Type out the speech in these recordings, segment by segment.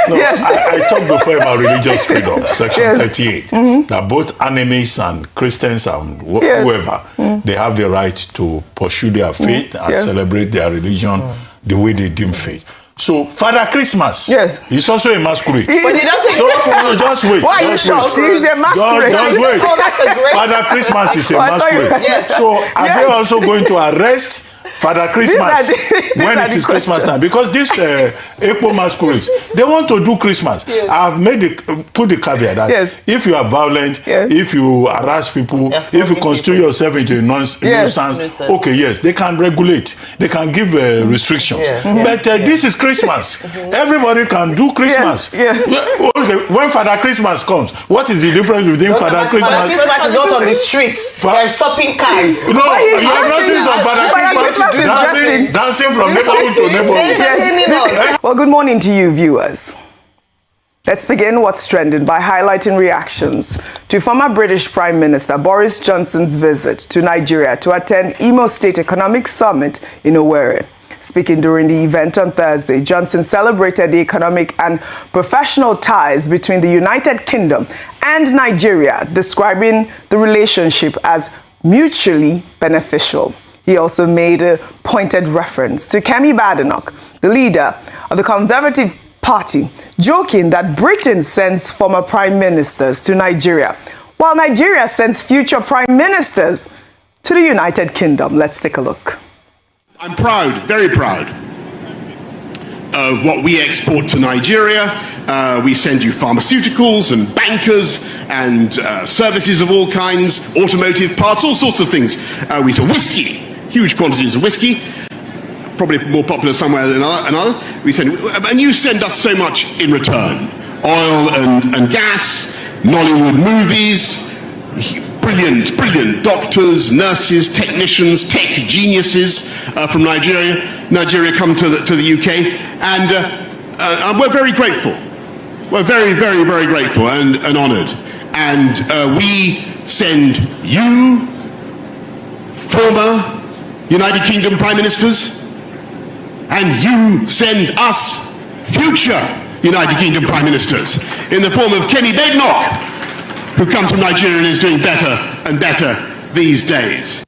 No, Yes. I talked before about religious freedom, Section 38, that both enemies and Christians and whoever, they have the right to pursue their faith and celebrate their religion the way they deem fit. So, Father Christmas is also a masquerade. But he doesn't. So, just wait. Why are you shouting? He's a masquerade. Just wait. Oh, that's a great. Father Christmas is a masquerade. Yes. So, are they also going to arrest Father Christmas when it is Christmas time? Because this April masquerades, they want to do Christmas. Yes. I've put the caveat that if you are violent, if you harass people, if you constitute yourself into a nuisance, okay, yes, they can regulate, they can give restrictions. But this is Christmas. Everybody can do Christmas. Okay, when Father Christmas comes, what is the difference between Father Christmas? Father Christmas is not on the streets. They're stopping cars. No, you have not seen some Father Christmas dancing from neighborhood to neighborhood. Well, good morning to you, viewers. Let's begin what's trending by highlighting reactions to former British Prime Minister Boris Johnson's visit to Nigeria to attend Imo State Economic Summit in Owerri. Speaking during the event on Thursday, Johnson celebrated the economic and professional ties between the United Kingdom and Nigeria, describing the relationship as mutually beneficial. He also made a pointed reference to Kemi Badenoch, the leader of the Conservative Party, joking that Britain sends former prime ministers to Nigeria, while Nigeria sends future prime ministers to the United Kingdom. Let's take a look. I'm proud, very proud, of what we export to Nigeria. We send you pharmaceuticals and bankers and services of all kinds, automotive parts, all sorts of things. We sell whiskey. Huge quantities of whiskey, probably more popular somewhere than another. We send, and you send us so much in return: oil and gas, Nollywood movies, brilliant doctors, nurses, technicians, tech geniuses from Nigeria. Nigeria come to the UK, and we're very grateful. We're very grateful and honoured. And we send you, former United Kingdom Prime Ministers, and you send us future United Kingdom Prime Ministers in the form of Kemi Badenoch, who comes from Nigeria and is doing better and better these days.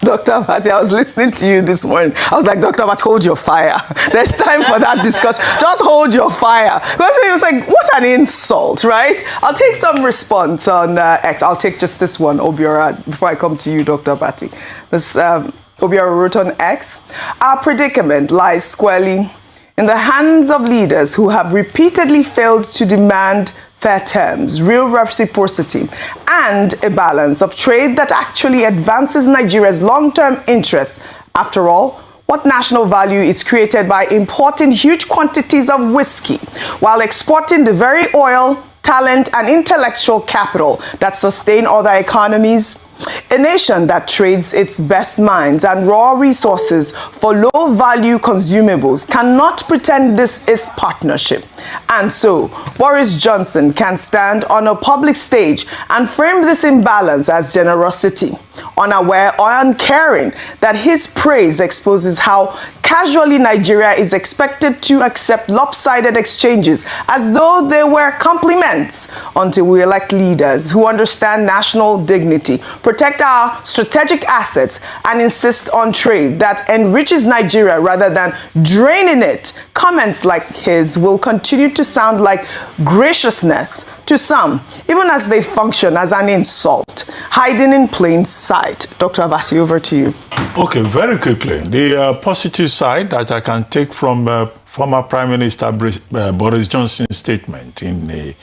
Dr. Abati, I was listening to you this morning. I was like, Dr. Abati, hold your fire. There's time for that discussion. Just hold your fire. Because he was like, what an insult, right? I'll take some response on X. I'll take just this one, Obiora, before I come to you, Dr. Abati. This Obiora wrote on X, our predicament lies squarely in the hands of leaders who have repeatedly failed to demand fair terms, real reciprocity, and a balance of trade that actually advances Nigeria's long-term interests. After all, what national value is created by importing huge quantities of whiskey while exporting the very oil, talent, and intellectual capital that sustain other economies? A nation that trades its best minds and raw resources for low-value consumables cannot pretend this is partnership. And so, Boris Johnson can stand on a public stage and frame this imbalance as generosity, unaware or uncaring that his praise exposes how casually Nigeria is expected to accept lopsided exchanges as though they were compliments, until we elect leaders who understand national dignity, protect our strategic assets, and insist on trade that enriches Nigeria rather than draining it. Comments like his will continue to sound like graciousness to some, even as they function as an insult, hiding in plain sight. Dr. Abati, over to you. Okay, very quickly. The positive side that I can take from former Prime Minister Boris Johnson's statement in the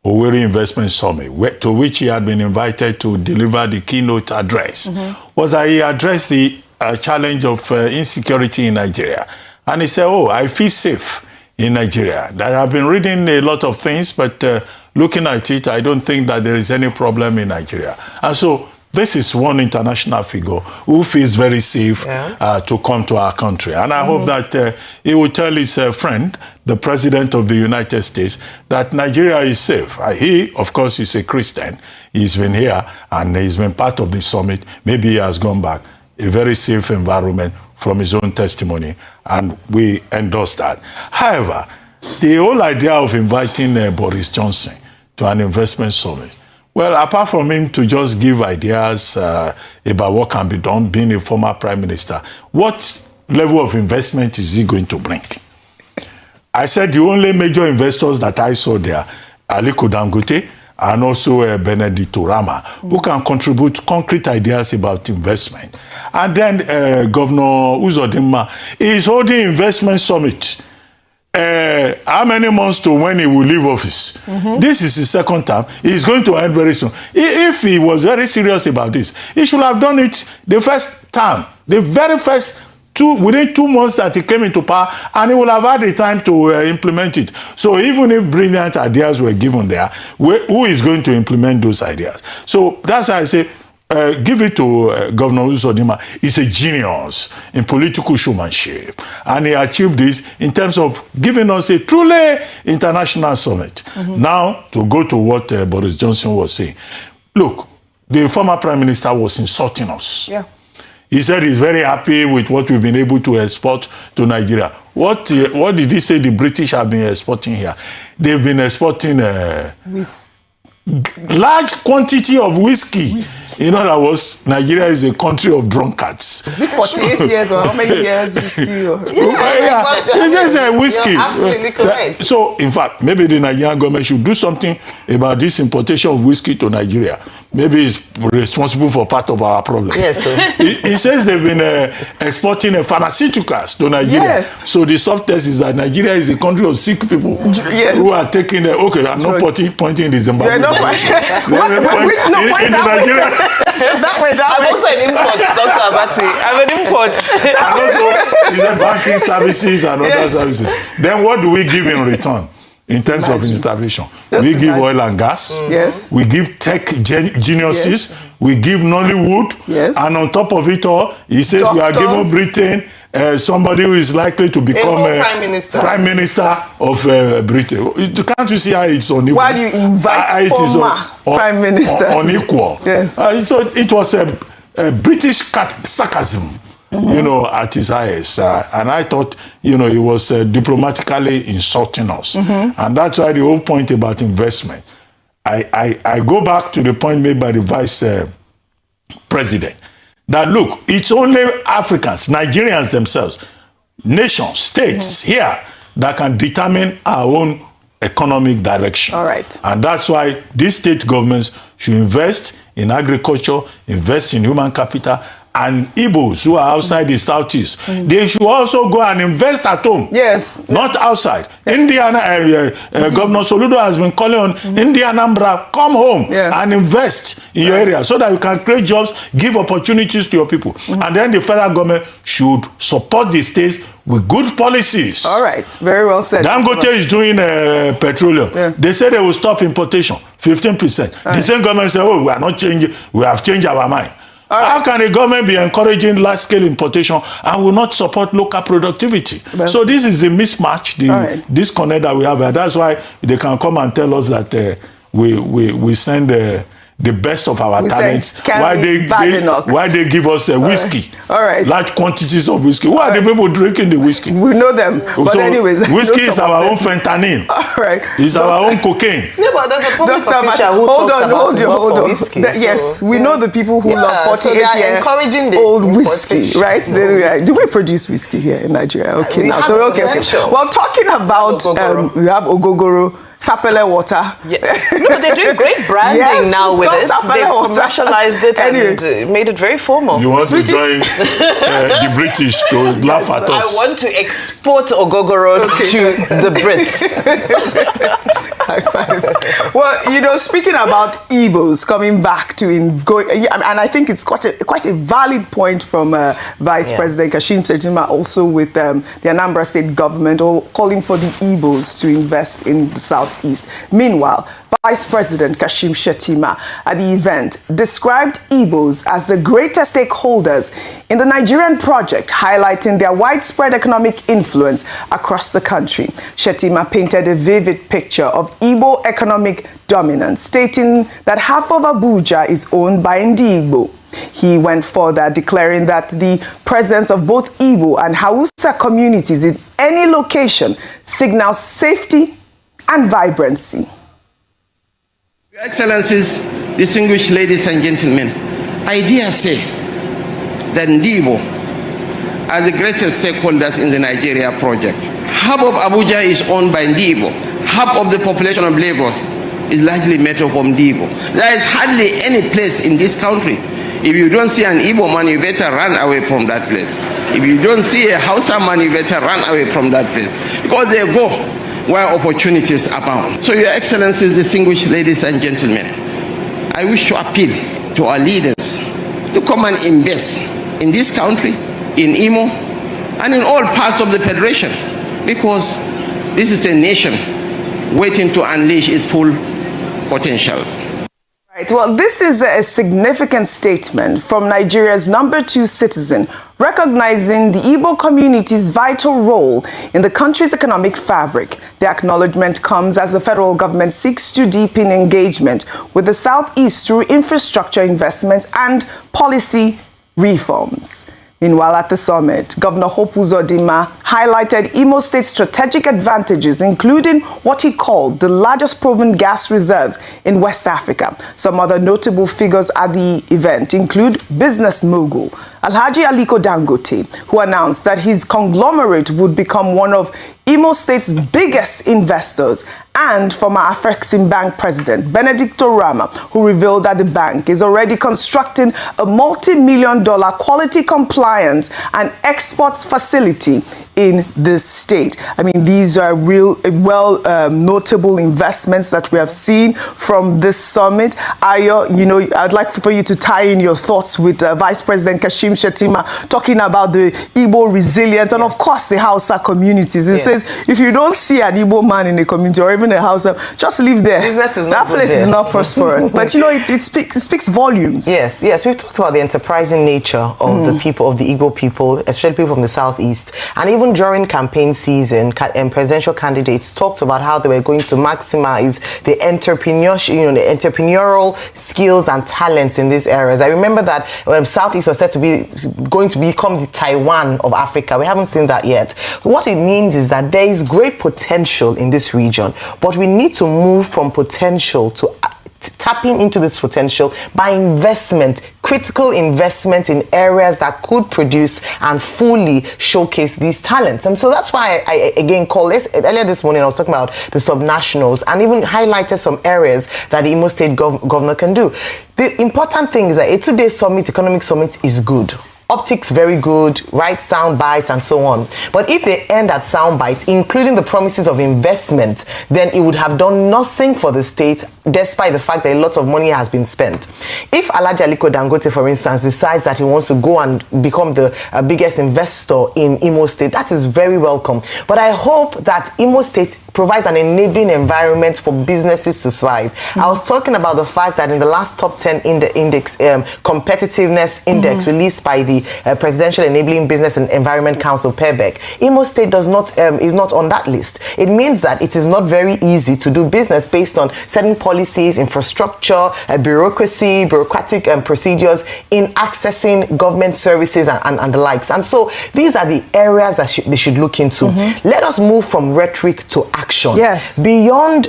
Owerri Investment Summit, to which he had been invited to deliver the keynote address, was that he addressed the challenge of insecurity in Nigeria. And he said, I feel safe in Nigeria. That I've been reading a lot of things, but looking at it, I don't think that there is any problem in Nigeria. And so this is one international figure who feels very safe to come to our country. And I hope that he will tell his friend, the President of the United States, that Nigeria is safe. He, of course, is a Christian. He's been here and he's been part of the summit. Maybe he has gone back. A very safe environment from his own testimony. And we endorse that. However, the whole idea of inviting Boris Johnson to an investment summit, well, apart from him to just give ideas about what can be done, being a former prime minister, what level of investment is he going to bring? I said the only major investors that I saw there, Aliko Dangote and also Benedicto Rama, who can contribute concrete ideas about investment. And then Governor Uzodinma is holding investment summit. How many months to when he will leave office? This is his second term. He's going to end very soon. If he was very serious about this, he should have done it the first time, the very first within 2 months that he came into power, and he will have had the time to implement it. So even if brilliant ideas were given there, who is going to implement those ideas? So that's why I say, give it to Governor Uzodinma. He's a genius in political showmanship. And he achieved this in terms of giving us a truly international summit. Now, to go to what Boris Johnson was saying. Look, the former Prime Minister was insulting us. Yeah. He said he's very happy with what we've been able to export to Nigeria. What did he say the British have been exporting here? They've been exporting large quantity of whiskey. In other words, Nigeria is a country of drunkards. Is it 48 years or how many years whiskey? Or? It says whiskey. You're absolutely correct. So, in fact, maybe the Nigerian government should do something about this importation of whiskey to Nigeria. Maybe it's responsible for part of our problems. Yes, sir. He says they've been exporting pharmaceuticals to Nigeria. Yes. So the subtext is that Nigeria is a country of sick people who are taking okay, I'm not pointing the Zimbabwe. Point Nigeria. That way. I'm also an import, Dr. Abati. I'm an import. And also, is banking services and other services. Then what do we give in return? In terms of installation, we give oil and gas. Yes. We give tech geniuses. Yes. We give Nollywood. Yes. And on top of it all, he says we are giving Britain somebody who is likely to become prime minister of Britain. Can't you see how it's unequal? While you invite former prime minister. Unequal. Yes. So it was a British sarcasm. You know, at his highest. And I thought, you know, he was diplomatically insulting us. And that's why the whole point about investment. I go back to the point made by the vice president. That, look, it's only Africans, Nigerians themselves, nations, states here that can determine our own economic direction. All right. And that's why these state governments should invest in agriculture, invest in human capital, and Igbos who are outside the southeast, they should also go and invest at home. Yes. Not outside. Indiana, Governor Soludo has been calling on Anambra, come home and invest in your area so that you can create jobs, give opportunities to your people. And then the federal government should support the states with good policies. All right. Very well said. Dangote is doing petroleum. Yeah. They say they will stop importation, 15%. The same government say, oh, we are not changing, we have changed our mind. How can a government be encouraging large-scale importation and will not support local productivity? So this is the mismatch, the disconnect that we have. And that's why they can come and tell us that we send the best of our talents. Why they give us whiskey? All right. Large quantities of whiskey. Who are the people drinking the whiskey? We know them. But anyways, whiskey is our own fentanyl. All right. It's our own cocaine. No, but there's a public official who talks about whiskey. Yes, we know the people who love 48-year-old whiskey, right? Do we produce whiskey here in Nigeria? Okay, now so okay. Well, talking about we have Ogogoro. Sapele water. No, they're doing great branding now with it. They commercialized it and made it very formal. You want to join the British to laugh at us? I want to export Ogogoro to the Brits. High five. Well, you know, speaking about Igbos coming back to and I think it's quite a valid point from Vice President Kashim Shettima, also with the Anambra State government, calling for the Igbos to invest in the Southeast. Meanwhile, Vice President Kashim Shettima at the event described Igbos as the greatest stakeholders in the Nigerian project, highlighting their widespread economic influence across the country. Shettima painted a vivid picture of Igbo economic dominance, stating that half of Abuja is owned by Igbo. He went further, declaring that the presence of both Igbo and Hausa communities in any location signals safety and vibrancy. Your Excellencies, distinguished ladies and gentlemen, I dare say that Igbo are the greatest stakeholders in the Nigeria project. Half of Abuja is owned by Igbo. Half of the population of Lagos is largely made up of Igbo. There is hardly any place in this country. If you don't see an Igbo man, you better run away from that place. If you don't see a Hausa man, you better run away from that place. Because they go where opportunities abound. So, Your Excellencies, distinguished ladies and gentlemen, I wish to appeal to our leaders to come and invest in this country, in Imo, and in all parts of the Federation, because this is a nation waiting to unleash its full potentials. Right. Well, this is a significant statement from Nigeria's #2 citizen, recognizing the Igbo community's vital role in the country's economic fabric. The acknowledgement comes as the federal government seeks to deepen engagement with the Southeast through infrastructure investments and policy reforms. Meanwhile, at the summit, Governor Hope Uzodinma highlighted Imo State's strategic advantages, including what he called the largest proven gas reserves in West Africa. Some other notable figures at the event include business mogul Alhaji Aliko Dangote, who announced that his conglomerate would become one of Imo State's biggest investors, and former Afrexim Bank President Benedicto Rama, who revealed that the bank is already constructing a multi-million-dollar quality compliance and exports facility in this state. I mean, these are real, notable investments that we have seen from this summit. Ayo, you know, I'd like for you to tie in your thoughts with Vice President Kashim Shettima talking about the Igbo resilience and, of course, the Hausa communities. It says, if you don't see an Igbo man in a community or even a Hausa, just live there. Business is not that place is not prosperous. But, you know, it speaks volumes. Yes, we've talked about the enterprising nature of the people, of the Igbo people, especially people from the Southeast. And even during campaign season, presidential candidates talked about how they were going to maximize the entrepreneurship, the entrepreneurial skills and talents in these areas. I remember that Southeast was said to be going to become the Taiwan of Africa. We haven't seen that yet. What it means is that there is great potential in this region, but we need to move from potential to tapping into this potential by investment, critical investment in areas that could produce and fully showcase these talents. And so that's why I again called this, earlier this morning I was talking about the subnationals and even highlighted some areas that the Imo State governor can do. The important thing is that a 2-day summit, economic summit, is good. Optics very good, right sound bites and so on. But if they end at sound bites, including the promises of investment, then it would have done nothing for the state, despite the fact that a lot of money has been spent. If Alhaji Aliko Dangote, for instance, decides that he wants to go and become the biggest investor in Imo State, that is very welcome. But I hope that Imo State provides an enabling environment for businesses to thrive. I was talking about the fact that in the last top 10 index, competitiveness index released by the Presidential Enabling Business and Environment Council, PERBEC, Imo State is not on that list. It means that it is not very easy to do business based on certain policies, infrastructure, bureaucracy, bureaucratic procedures in accessing government services and the likes. And so these are the areas that they should look into. Let us move from rhetoric to action. Yes. Beyond,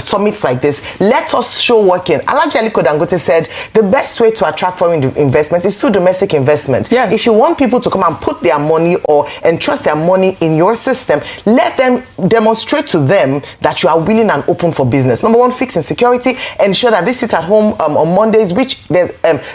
summits like this, let us show working. Alhaji Aliko Dangote said the best way to attract foreign investment is through domestic investment. Yes. If you want people to come and put their money or entrust their money in your system, let them demonstrate to them that you are willing and open for business. Number one, fix insecurity. Ensure that they sit at home on Mondays, which there's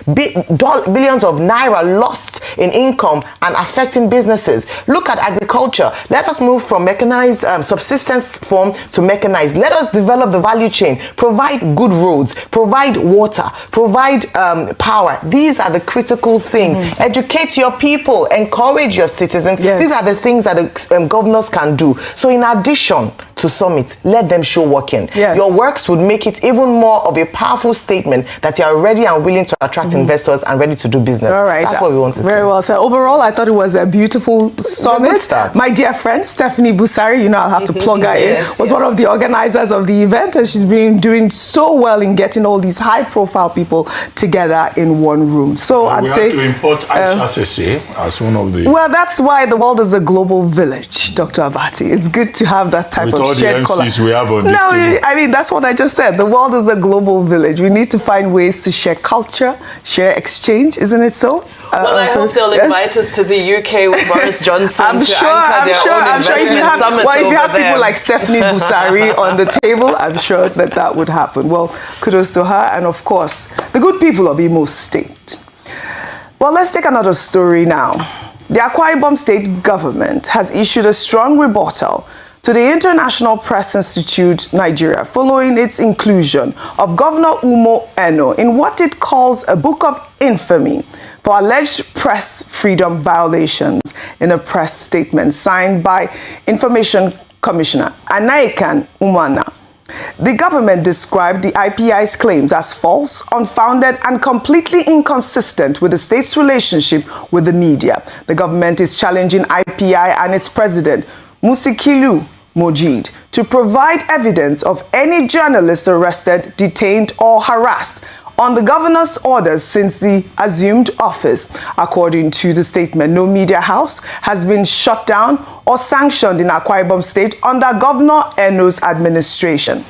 billions of naira lost in income and affecting businesses. Look at agriculture. Let us move from mechanized subsistence form to mechanized. Let us develop the value chain, provide good roads, provide water, provide power. These are the critical things. Educate your people, encourage your citizens. Yes. These are the things that the governors can do. So in addition to to summit, let them show working. Yes. Your works would make it even more of a powerful statement that you are ready and willing to attract investors and ready to do business. All right. That's what we want to see. Very well. So overall, I thought it was a beautiful summit. a good start. My dear friend, Stephanie Busari, you know I'll have to plug her in, was one of the organizers of the event, and she's been doing so well in getting all these high-profile people together in one room. So I'd say... We have to import Arisetv as one of the... Well, that's why the world is a global village, Dr. Abati. It's good to have that type With of all the shared MCs we have on this table. I mean, that's what I just said. The world is a global village. We need to find ways to share culture, share exchange, isn't it so? Well, I hope they'll invite us to the UK with Boris Johnson I'm to sure, anchor their own I'm sure if you have, summit well, if you have over people there. like Stephanie Busari on the table, I'm sure that would happen. Well, kudos to her, and of course, the good people of Imo State. Well, let's take another story now. The Akwa Ibom State government has issued a strong rebuttal to the International Press Institute Nigeria following its inclusion of Governor Umo Eno in what it calls a book of infamy for alleged press freedom violations in a press statement signed by Information Commissioner Anaikan Umana. The government described the IPI's claims as false, unfounded, and completely inconsistent with the state's relationship with the media. The government is challenging IPI and its president, Musikilu Mojid, to provide evidence of any journalists arrested, detained, or harassed on the governor's orders since the assumed office. According to the statement, no media house has been shut down or sanctioned in Akwa Ibom State under Governor Eno's administration.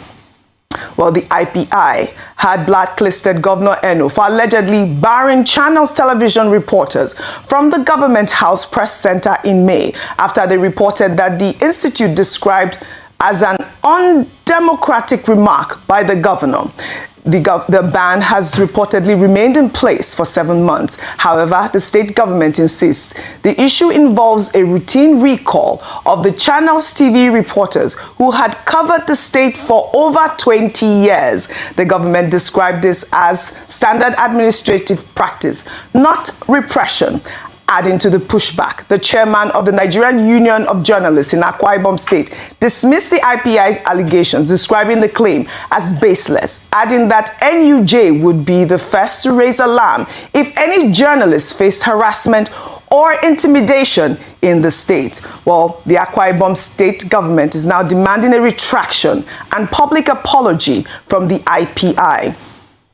Well, the IPI had blacklisted Governor Eno for allegedly barring Channels television reporters from the Government House Press Center in May after they reported that the institute described as an undemocratic remark by the governor. The ban has reportedly remained in place for 7 months. However, the state government insists the issue involves a routine recall of the Channels TV reporters who had covered the state for over 20 years. The government described this as standard administrative practice, not repression. Adding to the pushback, the chairman of the Nigerian Union of Journalists in Akwa Ibom State dismissed the IPI's allegations, describing the claim as baseless, adding that NUJ would be the first to raise alarm if any journalist faced harassment or intimidation in the state. Well, the Akwa Ibom State government is now demanding a retraction and public apology from the IPI.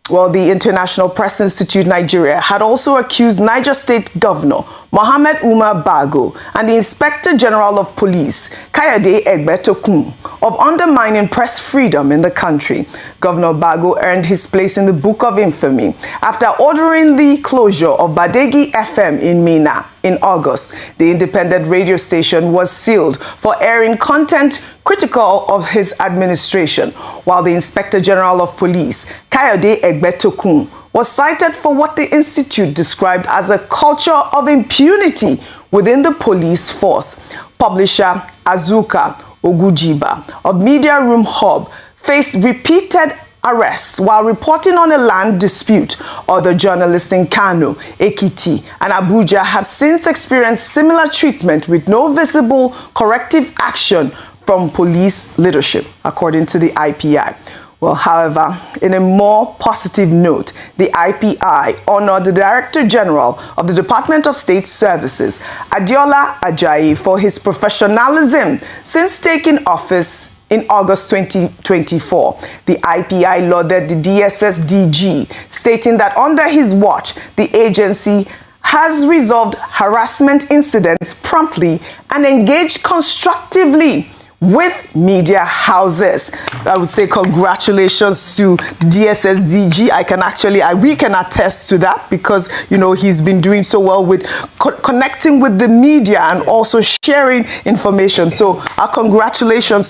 Well, the International Press Institute Nigeria had also accused Niger State Governor Mohammed Umar Bago and the Inspector General of Police, Kayode Egbetokun, of undermining press freedom in the country. Governor Bago earned his place in the Book of Infamy after ordering the closure of Badegi FM in Mina in August. The independent radio station was sealed for airing content critical of his administration, while the Inspector General of Police, Kayode Egbetokun, was cited for what the institute described as a culture of impunity within the police force. Publisher Azuka Ogujiba of Media Room Hub faced repeated arrests while reporting on a land dispute. Other journalists in Kano, Ekiti, and Abuja have since experienced similar treatment with no visible corrective action from police leadership, according to the IPI. Well, however, in a more positive note, the IPI honored the Director General of the Department of State Services, Adiola Ajayi, for his professionalism since taking office in August 2024. The IPI lauded the DSS DG, stating that under his watch, the agency has resolved harassment incidents promptly and engaged constructively with media houses. I would say congratulations to the DSS DG. We can attest to that because, you know, he's been doing so well with connecting with the media and also sharing information. So our congratulations to